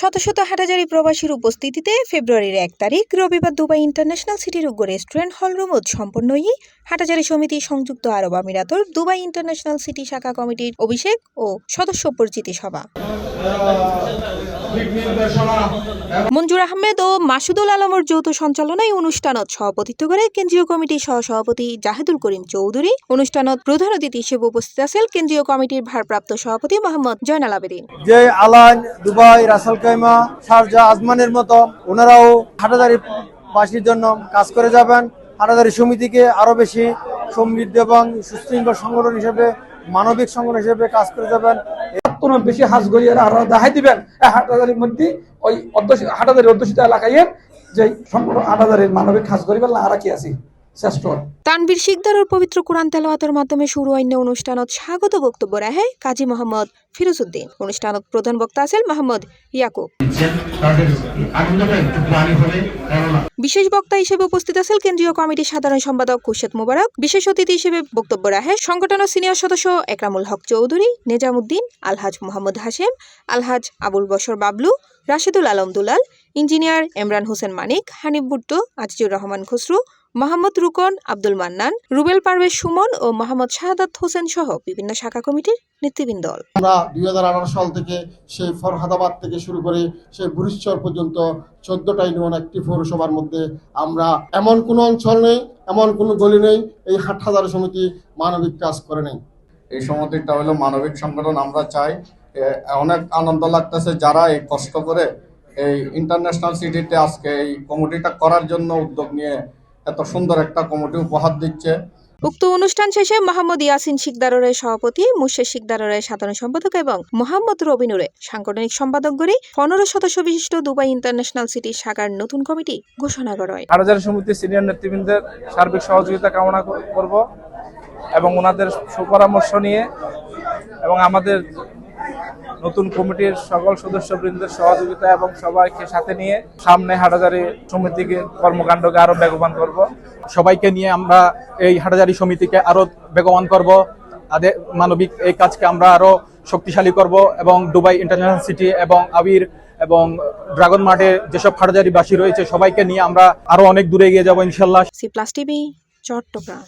শত শত হাটাজারি প্রবাসীর উপস্থিতিতে ফেব্রুয়ারির 1 তারিখ রবিবার দুবাই ইন্টারন্যাশনাল সিটির উগ্র রেস্টুরেন্ট হলরুমত সম্পন্ন হাটাজারি সমিতি সংযুক্ত আরব আমিরাতর দুবাই ইন্টারন্যাশনাল সিটি শাখা কমিটির অভিষেক ও সদস্য পরিচিতি সভা। মঞ্জুর আহমেদ ও মাসুদুল আলমের যৌথ সঞ্চালনায় অনুষ্ঠানত সভাপতিত্ব করে কেন্দ্রীয় কমিটির সহসভাপতি জাহিদুল করিম চৌধুরী। অনুষ্ঠানত প্রধান অতিথি হিসেবে উপস্থিত আছেন কেন্দ্রীয় কমিটির ভারপ্রাপ্ত সভাপতি মোহাম্মদ জয়নাল আবেদিন। যে আলান, দুবাই, রাসেল কাইমা, শারজা, আজমানের মতো ওনারাও হাটাজারি বাসীর জন্য কাজ করে যাবেন। হাটাজারি সমিতিকে আরো বেশি সমৃদ্ধ এবং সুশৃঙ্খল সংগঠন হিসেবে, মানবিক সংগঠন হিসেবে কাজ করে যাবেন। কোনো বেশি হাঁস গড়িয়ে আরো দেখাই দিবেন হাটাজারির মধ্যে ওই হাটাজারি অধ্যুষিত এলাকায় যে সম্পূর্ণ হাটাজারির মানবিক হাঁস গড়িবেন না আর কি আছি শ্রেষ্ঠ। তানভীর শিকদারের পবিত্র কোরআন তেলাওয়াতের মাধ্যমে শুরু অন্য অনুষ্ঠানত স্বাগত বক্তব্য রাখে কাজী মোহাম্মদ ফিরোজউদ্দিন। অনুষ্ঠানত প্রধান বক্তা আছেন মোহাম্মদ ইয়াকুব। বিশেষ বক্তা হিসেবে উপস্থিত আছেন কেন্দ্রীয় কমিটির সাধারণ সম্পাদক খুরশেদ মোবারক। বিশেষ অতিথি হিসেবে বক্তব্য রাখে সংগঠনের সিনিয়র সদস্য একরামুল হক চৌধুরী, নেজামুদ্দিন, আলহাজ মোহাম্মদ হাশেম, আলহাজ আবুল বশর বাবলু, রাশেদুল আলম দুলাল, ইঞ্জিনিয়ার ইমরান হোসেন মানিক, হানিফ ভুট্টো, আজিজুর রহমান খসরু, মোহাম্মদ রুকন, আব্দুল মান্নান, রুবেল পারভেজ সুমন ও মোহাম্মদ শাহাদাত হোসেন সহ বিভিন্ন শাখা কমিটির নেতৃবৃন্দ। আমরা 2018 সাল থেকে সেই ফরহাদাবাদ থেকে শুরু করে সেই বুরিশচর পর্যন্ত 14টা ইউনিয়ন একটি পৌরসভার মধ্যে আমরা এমন কোনো অঞ্চল নেই, এমন কোনো গলি নেই এই হাটহাজারি সমিতি মানবিক কাজ করে নেই। এই সমিতিটা হলো মানবিক সংগঠন। আমরা চাই, অনেক আনন্দ লাগতেছে যারা এই কষ্ট করে এই ইন্টারন্যাশনাল সিটিতে আজকে এই কমিটিটা করার জন্য উদ্যোগ নিয়ে এত সুন্দর একটা কমিটি উপহার দিচ্ছে। উক্ত অনুষ্ঠান শেষে মোহাম্মদ ইয়াসিন শিকদারের সভাপতি, মুর্শেদ শিকদারের সাধারণ সম্পাদক এবং মোহাম্মদ রবিনুরে সাংগঠনিক সম্পাদক করে 15 সদস্য বিশিষ্ট দুবাই ইন্টারন্যাশনাল সিটি শাখার নতুন কমিটি ঘোষণা করা হয়। হাটাজারি সমিতির সিনিয়র নেতৃবৃন্দের সার্বিক সহযোগিতা কামনা করব এবং ওনাদের সুপরামর্শ নিয়ে এবং আমাদের নতুন কমিটির সকল সদস্যবৃন্দের সহযোগিতা এবং সবাইকে সাথে নিয়ে সামনে হাটাজারি সমিতিকে কর্মকাণ্ডকে আরো বেগবান করব। সবাইকে নিয়ে আমরা এই হাটাজারি সমিতিকে আরো বেগবান করব, মানবিক এই কাজকে আমরা আরো শক্তিশালী করব এবং দুবাই ইন্টারন্যাশনাল সিটি এবং আবির এবং ড্রাগন মার্টে যেসব হাটাজারিবাসী রয়েছে সবাইকে নিয়ে আমরা আরো অনেক দূরে এগিয়ে যাব ইনশাআল্লাহ। C+ TV, Chittagong.